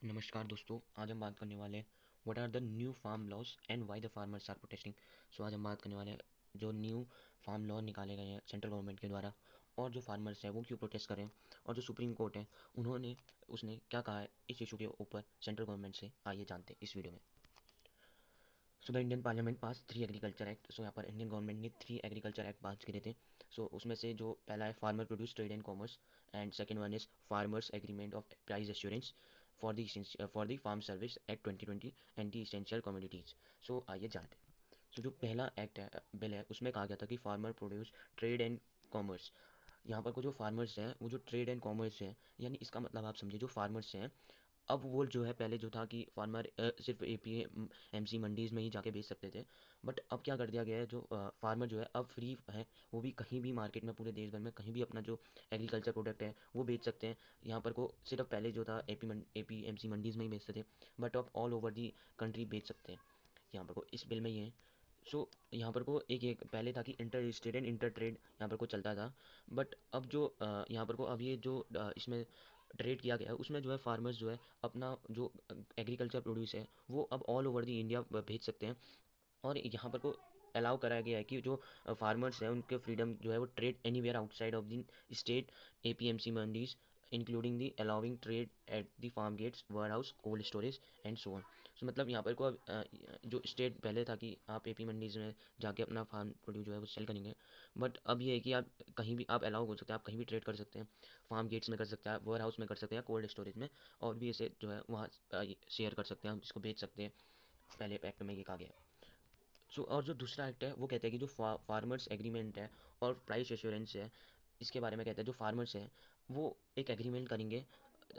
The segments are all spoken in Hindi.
नमस्कार दोस्तों, आज हम बात करने वाले हैं what are the new farm laws and why the farmers are protesting. So आज हम बात करने वाले हैं जो न्यू फार्म लॉ निकाले गए हैं सेंट्रल गवर्नमेंट के द्वारा, और जो फार्मर्स हैं वो क्यों प्रोटेस्ट कर रहे हैं, और जो सुप्रीम कोर्ट है उन्होंने उसने क्या कहा है इस इशू के ऊपर सेंट्रल गवर्नमेंट से। आइए जानते हैं इस वीडियो में। So the Indian parliament pass 3 agriculture act. So यहाँ पर इंडियन गवर्नमेंट ने 3 एग्रीकल्चर एक्ट पास करे थे। सो उसमें से जो पहला है farmer produce trade and commerce, and second one is farmers agreement of price assurance for the farm service act 2020 and the essential commodities. So आइए जानते हैं। सो जो पहला एक्ट है, बिल है, उसमें कहा गया था कि farmer produce trade and commerce. यहाँ पर को जो फार्मर्स हैं वो जो ट्रेड एंड कॉमर्स है, यानी इसका मतलब आप समझिए जो फार्मर्स हैं, अब वो जो है पहले जो था कि फार्मर सिर्फ एपीएमसी मंडीज़ में ही जाके बेच सकते थे। बट अब क्या कर दिया गया है, जो फार्मर जो है अब फ्री है, वो भी कहीं भी मार्केट में पूरे देश भर में कहीं भी अपना जो एग्रीकल्चर प्रोडक्ट है वो बेच सकते हैं। यहाँ पर को सिर्फ पहले जो था एपीएमसी मंडीज़ में ही बेचते थे, बट अब ऑल ओवर दी कंट्री बेच सकते हैं। यहाँ पर को इस बिल में ये है। सो यहाँ पर को एक एक पहले था कि inter state and inter trade यहाँ पर को चलता था। बट अब जो यहाँ पर को अब ये जो इसमें ट्रेड किया गया है उसमें जो है फार्मर्स जो है अपना जो एग्रीकल्चर प्रोड्यूस है वो अब ऑल ओवर दी इंडिया भेज सकते हैं। और यहाँ पर को अलाउ कराया गया है कि जो फार्मर्स हैं उनके फ्रीडम जो है वो trade anywhere outside of the state APMC mandis, including the allowing trade at the farm gates, warehouse, cold storage and so on. So मतलब यहाँ पर को अब जो स्टेट पहले था कि आप एपी मंडीज में जाके अपना फार्म प्रोड्यूस जो है वो सेल करेंगे, बट अब ये है कि आप कहीं भी आप अलाउ हो सकते हैं, आप कहीं भी ट्रेड कर सकते हैं। फार्म गेट्स में कर सकते हैं, वेयर हाउस में कर सकते हैं, कोल्ड स्टोरेज में, और भी इसे जो है वहाँ शेयर कर सकते हैं, हम इसको बेच सकते हैं। पहले एक्ट में ये कहा गया है। सो और जो दूसरा एक्ट है वो कहता है कि जो फार्मर्स एग्रीमेंट है और प्राइस एश्योरेंस है, इसके बारे में कहता है जो फार्मर्स हैं वो एक एग्रीमेंट करेंगे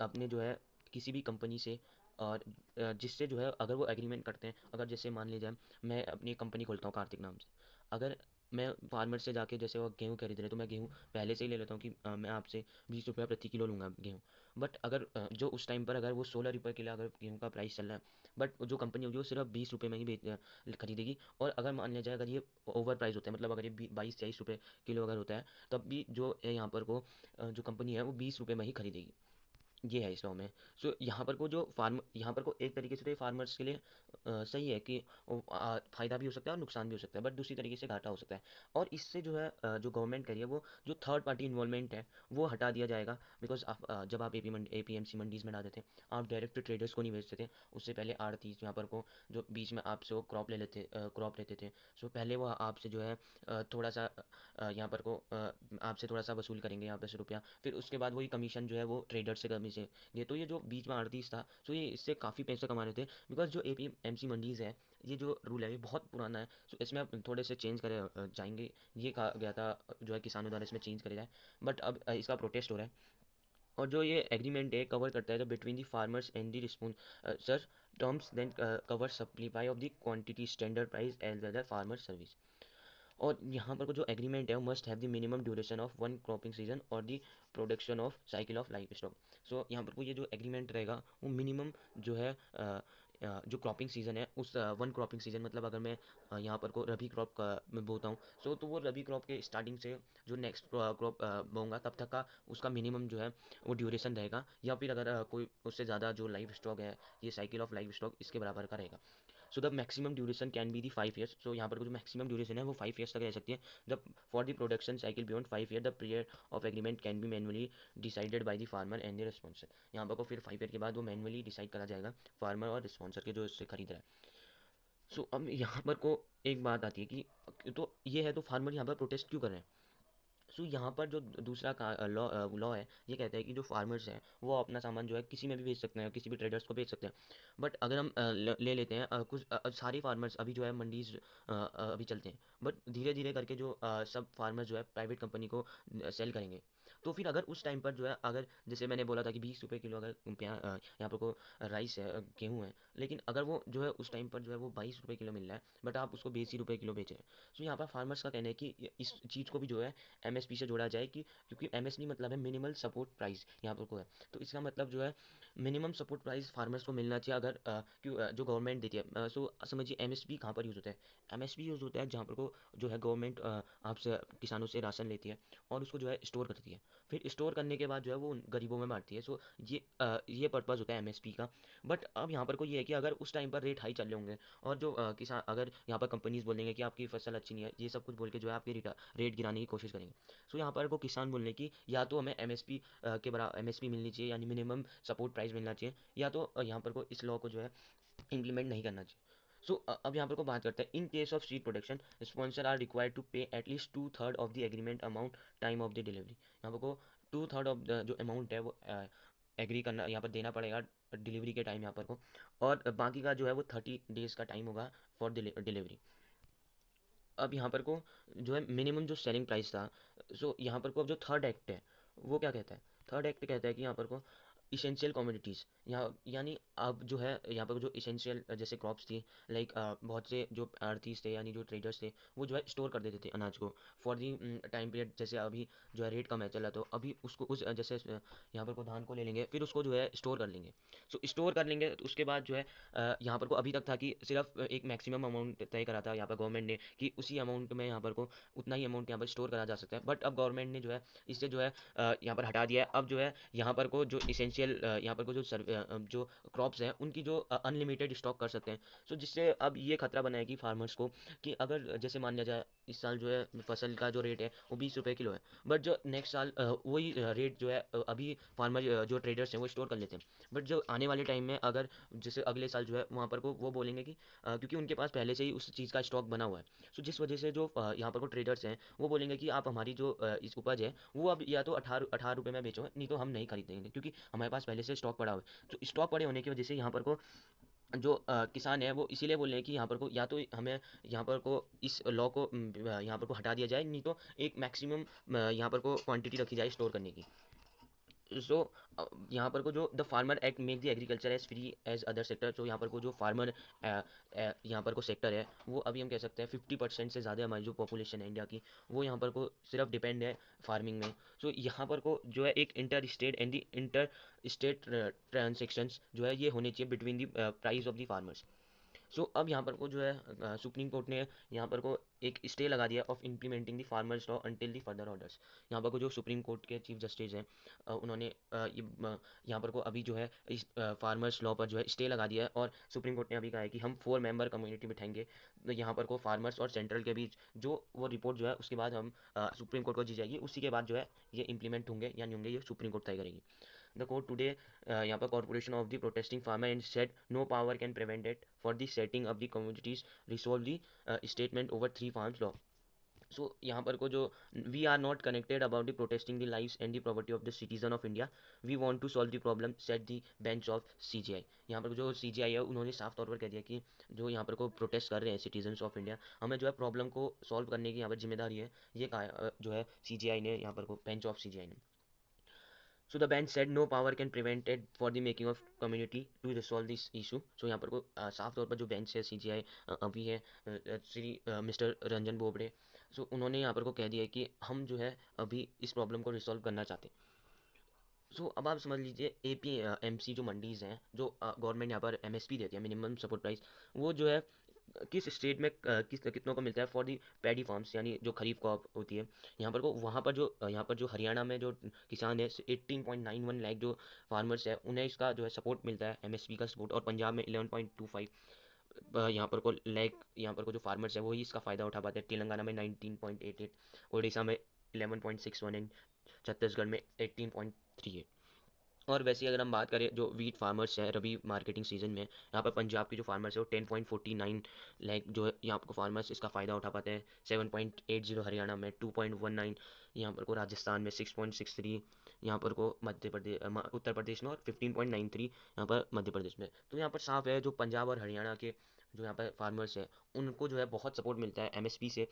अपने जो है किसी भी कंपनी से, और जिससे जो है अगर वो एग्रीमेंट करते हैं, अगर जैसे मान लीजिए मैं अपनी कंपनी खोलता हूँ कार्तिक नाम से, अगर मैं फार्मर से जाके जैसे वो गेहूँ खरीद रहे तो मैं गेहूँ पहले से ही ले लेता हूँ कि मैं आपसे 20 रुपये प्रति किलो लूँगा गेहूँ। बट अगर जो उस टाइम पर अगर वो 16 रुपये किलो अगर गेहूँ का प्राइस चल रहा है, बट जो कंपनी होगी वो सिर्फ 20 रुपये में ही खरीदेगी। और अगर मान लिया जाए अगर ये ओवर प्राइस होता है, मतलब अगर ये 22-23 रुपये किलो अगर होता है, तब भी जो है यहाँ पर को जो कंपनी है वो 20 रुपये में ही खरीदेगी। ये है इस लॉ में। सो यहाँ पर को जो फार्म यहाँ पर को एक तरीके से तो ये फार्मर्स के लिए सही है कि फ़ायदा भी हो सकता है और नुकसान भी हो सकता है, बट दूसरी तरीके से घाटा हो सकता है। और इससे जो है जो गवर्नमेंट करिए वो जो थर्ड पार्टी इन्वॉल्वमेंट है वो हटा दिया जाएगा। बिकॉज जब आप एपीएमसी मंडीज़ में डालते थे, आप डायरेक्ट ट्रेडर्स को नहीं बेचते थे। उससे पहले आड़ती यहाँ पर को जो बीच में आपसे वो क्रॉप लेते थे। सो पहले वो आपसे जो है थोड़ा सा यहाँ पर को आपसे थोड़ा सा वसूल करेंगे यहाँ पे से रुपया, फिर उसके बाद वही कमीशन जो है वो ट्रेडर से कमी से ये, तो ये जो बीच में आड़तीस था, सो ये इससे काफ़ी पैसे कमा रहे थे। बिकॉज जो एपीएमसी मंडीज़ है, ये जो रूल है ये बहुत पुराना है। सो इसमें अब थोड़े से चेंज करे जाएंगे। ये कहा गया था जो है किसानों द्वारा इसमें चेंज करे जाए, बट अब इसका प्रोटेस्ट हो रहा है। और जो ये एग्रीमेंट है कवर करता है जो between the farmers and the sponsor terms then cover simplify of the quantity standard price as well as farmer service. और यहाँ पर को जो एग्रीमेंट है वो must have the minimum duration of one cropping season और the production of cycle of life stock. So यहाँ पर को ये जो एग्रीमेंट रहेगा वो मिनिमम जो है जो क्रॉपिंग सीज़न है उस वन क्रॉपिंग सीज़न, मतलब अगर मैं यहाँ पर को रबी क्रॉप का मैं बोता हूँ, सो तो वो रबी क्रॉप के स्टार्टिंग से जो नेक्स्ट क्रॉप बोऊंगा तब तक का उसका मिनिमम जो है वो ड्यूरेशन रहेगा, या फिर अगर कोई उससे ज़्यादा जो लाइफ स्टॉक है, ये साइकिल ऑफ लाइफ स्टॉक इसके बराबर का रहेगा। So the maximum duration can be the 5 years. So यहाँ पर जो मैक्सिमम ड्यूरेशन है वो 5 ईयर्स तक रह सकती है। The for the production cycle beyond 5 year the period of agreement can be manually decided by the farmer and the sponsor. यहाँ पर को फिर 5 ईयर के बाद वो मैनुअली डिसाइड करा जाएगा फार्मर और रिस्पॉन्सर के जो इससे खरीद रहा है। सो अब यहाँ पर को एक बात आती है कि तो ये है तो फार्मर यहाँ पर प्रोटेस्ट क्यों कर रहे हैं। सो यहाँ पर जो दूसरा का लॉ लॉ है ये कहता है कि जो फार्मर्स हैं वो अपना सामान जो है किसी में भी बेच सकते हैं, किसी भी ट्रेडर्स को बेच सकते हैं। बट अगर हम ले लेते हैं कुछ सारे फार्मर्स अभी जो है मंडीज अभी चलते हैं, बट धीरे धीरे करके जो सब फार्मर्स जो है प्राइवेट कंपनी को सेल करेंगे। तो फिर अगर उस टाइम पर जो है अगर जैसे मैंने बोला था कि 20 रुपये किलो अगर यहाँ पर को राइस है, गेहूँ है, लेकिन अगर वो जो है उस टाइम पर जो है वो 22 रुपये किलो मिल रहा है, बट आप उसको 20 रुपये किलो बेच रहे हैं। सो यहाँ पर फार्मर्स का कहना है कि इस चीज़ को भी जो है एमएसपी से जोड़ा जाए, कि क्योंकि एमएसपी मतलब है मिनिमल सपोर्ट प्राइस यहाँ पर को है। तो इसका मतलब जो है मिनिमम सपोर्ट प्राइस फार्मर्स को मिलना चाहिए, अगर जो गवर्नमेंट देती है। सो समझिए एमएसपी कहाँ पर यूज़ होता है। एमएसपी यूज़ होता है जहाँ पर को जो है गवर्नमेंट आपसे किसानों से राशन लेती है और उसको जो है स्टोर करती है। फिर स्टोर करने के बाद जो है वो गरीबों में बांटती है। सो ये पर्पज़ होता है एमएसपी का। बट अब यहाँ पर को ये है कि अगर उस टाइम पर रेट हाई चल रहे होंगे और जो किसान, अगर यहाँ पर कंपनीज बोलेंगे कि आपकी फसल अच्छी नहीं है, ये सब कुछ बोल के जो है आपके रेट गिराने की कोशिश करेंगे। सो यहाँ पर को किसान बोलने की या तो हमें एमएसपी के बराबर एमएसपी मिलनी चाहिए, यानी मिनिमम सपोर्ट प्राइस मिलना चाहिए, या तो यहाँ पर को इस लॉ को जो है इम्प्लीमेंट नहीं करना चाहिए। सो अब यहाँ पर को बात करते हैं, in case of seed production sponsor are required to pay at least 2/3 of the agreement amount time of the delivery. यहाँ पर को 2/3 ऑफ द जो अमाउंट है वो एग्री करना यहाँ पर देना पड़ेगा डिलीवरी के टाइम यहाँ पर को, और बाकी का जो है वो 30 डेज का टाइम होगा फॉर डिलीवरी। अब यहाँ पर को जो है मिनिमम जो सेलिंग प्राइस था, सो यहाँ पर को अब जो थर्ड एक्ट है वो क्या कहता है, थर्ड एक्ट कहता है कि यहाँ पर को इसेंशियल कमोडिटीज़, यहाँ यानी अब जो है यहाँ पर जो इसेंशियल जैसे क्रॉप्स थी, लाइक बहुत से जो आड़तीस थे यानी जो ट्रेडर्स थे वो जो है स्टोर कर देते थे अनाज को फॉर दी टाइम पीरियड। जैसे अभी जो है रेट कम है चला, तो अभी उसको उस जैसे यहाँ पर को धान को ले लेंगे, फिर उसको जो है स्टोर कर लेंगे। सो स्टोर कर लेंगे तो उसके बाद जो है यहाँ पर को अभी तक था कि सिर्फ एक मैक्सिमम अमाउंट तय करा था यहाँ पर गवर्नमेंट ने कि उसी अमाउंट में यहाँ पर को उतना ही अमाउंट यहाँ पर स्टोर करा जा सकता है। बट अब गवर्नमेंट ने जो है इससे जो है यहाँ पर हटा दिया है। अब जो है यहाँ पर को जो इसेंशियल यहाँ पर को जो क्रॉप्स हैं उनकी जो अनलिमिटेड स्टॉक कर सकते हैं। सो जिससे अब ये खतरा बना है कि फार्मर्स को, कि अगर जैसे मान लिया जाए इस साल जो है फसल का जो रेट है वो 20 रुपये किलो है, बट जो नेक्स्ट साल वही रेट जो है अभी फार्मर जो ट्रेडर्स हैं वो स्टोर कर लेते हैं। बट जो आने वाले टाइम में अगर जैसे अगले साल जो है वहाँ पर को वो बोलेंगे कि क्योंकि उनके पास पहले से ही उस चीज़ का स्टॉक बना हुआ है। सो जिस वजह से जो यहाँ पर को ट्रेडर्स हैं वो बोलेंगे कि आप हमारी जो इस उपज है वो अब या तो 18 रुपये में बेचो, नहीं तो हम नहीं खरीदेंगे, क्योंकि हमारे पास पहले से स्टॉक पड़ा हुआ है। तो स्टॉक पड़े होने की वजह से यहाँ पर को जो किसान है वो इसीलिए बोल रहे हैं कि यहाँ पर को या तो हमें यहाँ पर को इस लॉ को यहाँ पर को हटा दिया जाए, नहीं तो एक मैक्सिमम यहाँ पर को क्वांटिटी रखी जाए स्टोर करने की। सो यहाँ पर को जो the farmer act make the agriculture as free as other sector. तो यहाँ पर को जो फार्मर यहाँ पर को सेक्टर है वो अभी हम कह सकते हैं 50% से ज़्यादा हमारी जो पॉपुलेशन है इंडिया की वो यहाँ पर को सिर्फ डिपेंड है फार्मिंग में। सो यहाँ पर को जो है एक inter state and the inter state transactions जो है ये होने चाहिए between the price of the farmers. So अब यहाँ पर को जो है सुप्रीम कोर्ट ने यहाँ पर को एक स्टे लगा दिया of implementing the farmers law until the further orders. यहाँ पर को जो सुप्रीम कोर्ट के चीफ जस्टिस हैं उन्होंने यहाँ पर को अभी जो है इस फार्मर्स लॉ पर जो है स्टे लगा दिया है, और सुप्रीम कोर्ट ने अभी कहा है कि हम 4 मेंबर कम्युनिटी बिठाएंगे तो यहाँ पर को फार्मर्स और सेंट्रल के बीच जो वो रिपोर्ट जो है उसके बाद हम सुप्रीम कोर्ट को दी जाएगी, उसी के बाद जो है ये इंप्लीमेंट होंगे या नहीं होंगे ये सुप्रीम कोर्ट तय करेगी। The court today, यहाँ पर corporation of the protesting farmer and said no power can prevent it for the setting up the communities resolve the statement over 3 farms law. So यहाँ पर को जो we are not connected about the protesting the lives and the property of the citizen of India. We want to solve the problem, said the bench of CGI. यहाँ पर जो CGI है उन्होंने साफ तौर पर कह दिया कि जो यहाँ पर को प्रोटेस्ट कर रहे हैं सिटीजन्स ऑफ इंडिया, हमें जो है प्रॉब्लम को सॉल्व करने की यहाँ पर जिम्मेदारी है, ये कहा जो है CGI ने, यहाँ पर को बेंच ऑफ CGI ने। So the bench said no power can prevent it for the making of community to resolve this issue. So यहाँ पर को साफ तौर पर जो बेंच है सीजीआई अभी है श्री मिस्टर रंजन बोबड़े, सो उन्होंने यहाँ पर को कह दिया है कि हम जो है अभी इस प्रॉब्लम को रिसॉल्व करना चाहते हैं। सो अब आप समझ लीजिए एपी एमसी जो मंडीज़ हैं जो गवर्नमेंट यहाँ पर एमएसपी देती है मिनिमम सपोर्ट प्राइस, वो जो है किस स्टेट में कितनों को मिलता है फॉर दी पैडी फार्म्स यानी जो खरीफ क्रॉप होती है यहाँ पर को, वहाँ पर जो यहाँ पर जो हरियाणा में जो किसान है 18.91 लाख जो फार्मर्स है उन्हें इसका जो है सपोर्ट मिलता है एमएसपी का सपोर्ट, और पंजाब में 11.25 यहाँ पर को लाख यहाँ पर को जो फार्मर्स है वही इसका फ़ायदा उठा पाते हैं। तेलंगाना में 19.88, उड़ीसा में 11.61 एंड छत्तीसगढ़ में 18.38। और वैसे ही अगर हम बात करें जो वीट फार्मर्स हैं रबी मार्केटिंग सीजन में, यहाँ पर पंजाब के जो फार्मर्स है वो 10.49 लाख जो है यहाँ पर फार्मर्स इसका फ़ायदा उठा पाते हैं। 7.80 हरियाणा में, 2.19 यहाँ पर को राजस्थान में, 6.63 यहाँ पर को मध्य प्रदेश उत्तर प्रदेश में, और 15.93 यहाँ पर मध्य प्रदेश में। तो यहाँ पर साफ है जो पंजाब और हरियाणा के जो यहाँ पर फार्मर्स हैं उनको जो है बहुत सपोर्ट मिलता है एमएसपी से।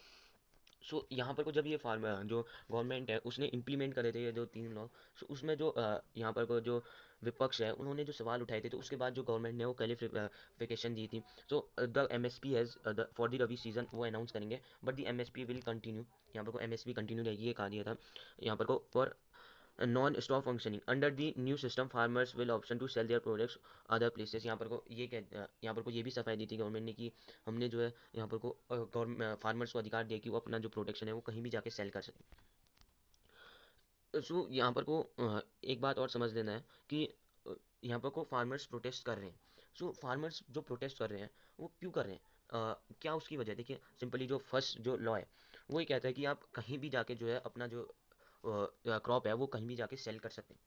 सो यहाँ पर को जब ये फार्म जो गवर्नमेंट है उसने इम्प्लीमेंट करे थे ये जो 3 लॉ, सो उसमें जो यहाँ पर को जो विपक्ष है उन्होंने जो सवाल उठाए थे, तो उसके बाद जो गवर्नमेंट ने वो क्लैरिफिकेशन दी थी। So the MSP has for the rabi season वो अनाउंस करेंगे, but the MSP will continue, यहाँ पर को एमएसपी कंटिन्यू रहेगी ये कहा दिया था। यहाँ पर को for non-stop functioning under the new system farmers will option to sell their products other places। यहाँ पर को ये यहाँ पर को ये भी सफाई दी थी गवर्नमेंट ने कि हमने जो है यहाँ पर को गवर्नमेंट फार्मर्स को अधिकार दिया कि वो अपना जो प्रोडक्शन है वो कहीं भी जाके सेल कर सकें। सो यहाँ पर को एक बात और समझ लेना है कि अ, यहाँ पर को फार्मर्स प्रोटेस्ट कर रहे हैं। सो फार्मर्स जो प्रोटेस्ट कर रहे हैं वो क्यों कर रहे हैं, क्या उसकी वजह है? देखिए सिंपली जो फर्स्ट जो लॉ है वो ये कहता है कि आप कहीं भी जाके जो है अपना जो क्रॉप है वो कहीं भी जाके सेल कर सकते हैं।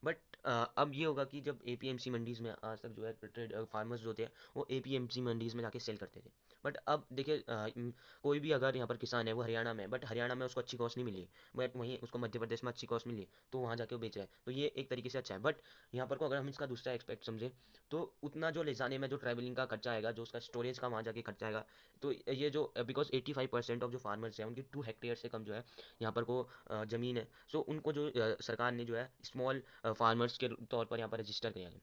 बट अब ये होगा कि जब एपीएमसी मंडीज़ में आज तक जो है ट्रेड फार्मर्स जो होते हैं वो एपीएमसी मंडीज़ में जाके सेल करते थे। बट अब देखिए कोई भी अगर यहाँ पर किसान है वो हरियाणा में है, बट हरियाणा में उसको अच्छी कॉस्ट नहीं मिली, बट वहीं उसको मध्य प्रदेश में अच्छी कॉस्ट मिली, तो वहाँ जाके वो बेच रहा है, तो ये एक तरीके से अच्छा है। बट यहाँ पर को अगर हम इसका दूसरा एक्सपेक्ट समझें तो उतना जो ले जाने में जो ट्रैवलिंग का खर्चा आएगा, जो उसका स्टोरेज का वहाँ जाके खर्चा आएगा, तो ये जो बिकॉज 85% ऑफ जो फार्मर्स हैं उनकी 2 हेक्टेयर से कम जो है यहाँ पर को ज़मीन है। सो उनको जो सरकार ने जो है स्मॉल फार्मर्स के तौर पर यहाँ पर रजिस्टर किया है।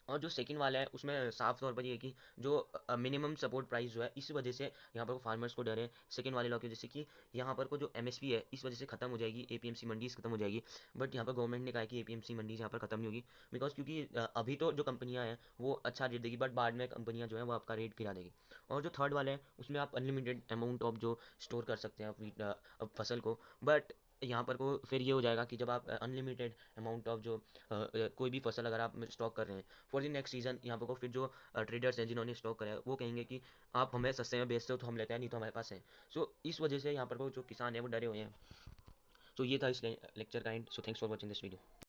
और जो सेकंड वाला है उसमें साफ तौर पर ये है कि जो मिनिमम सपोर्ट प्राइस जो है इस वजह से यहाँ पर फार्मर्स को डर है सेकंड वाले लॉ की वजह से कि यहाँ पर को जो एमएसपी है इस वजह से खत्म हो जाएगी, एपीएमसी मंडीज खत्म हो जाएगी। बट यहाँ पर गवर्नमेंट ने कहा है कि एपीएमसी मंडीज यहाँ पर खत्म नहीं होगी, बिकॉज क्योंकि अभी तो जो कंपनियाँ हैं वो अच्छा रेट देगी, बट बाद में कंपनियाँ जो है वो आपका रेट गिरा देगी। और जो थर्ड वाला है उसमें आप अनलिमिटेड अमाउंट ऑफ जो स्टोर कर सकते हैं अपनी फसल को। बट यहाँ पर को फिर ये हो जाएगा कि जब आप अनलिमिटेड अमाउंट ऑफ जो कोई भी फसल अगर आप स्टॉक कर रहे हैं फॉर द नेक्स्ट सीजन, यहाँ पर को फिर जो ट्रेडर्स हैं जिन्होंने स्टॉक करा है वो कहेंगे कि आप हमें सस्ते में बेचते हो तो हम लेते हैं, नहीं तो हमारे पास है। सो इस वजह से यहाँ पर को जो किसान है वो डरे हुए हैं। सो ये था इस लेक्चर का and. So thanks for watching this video.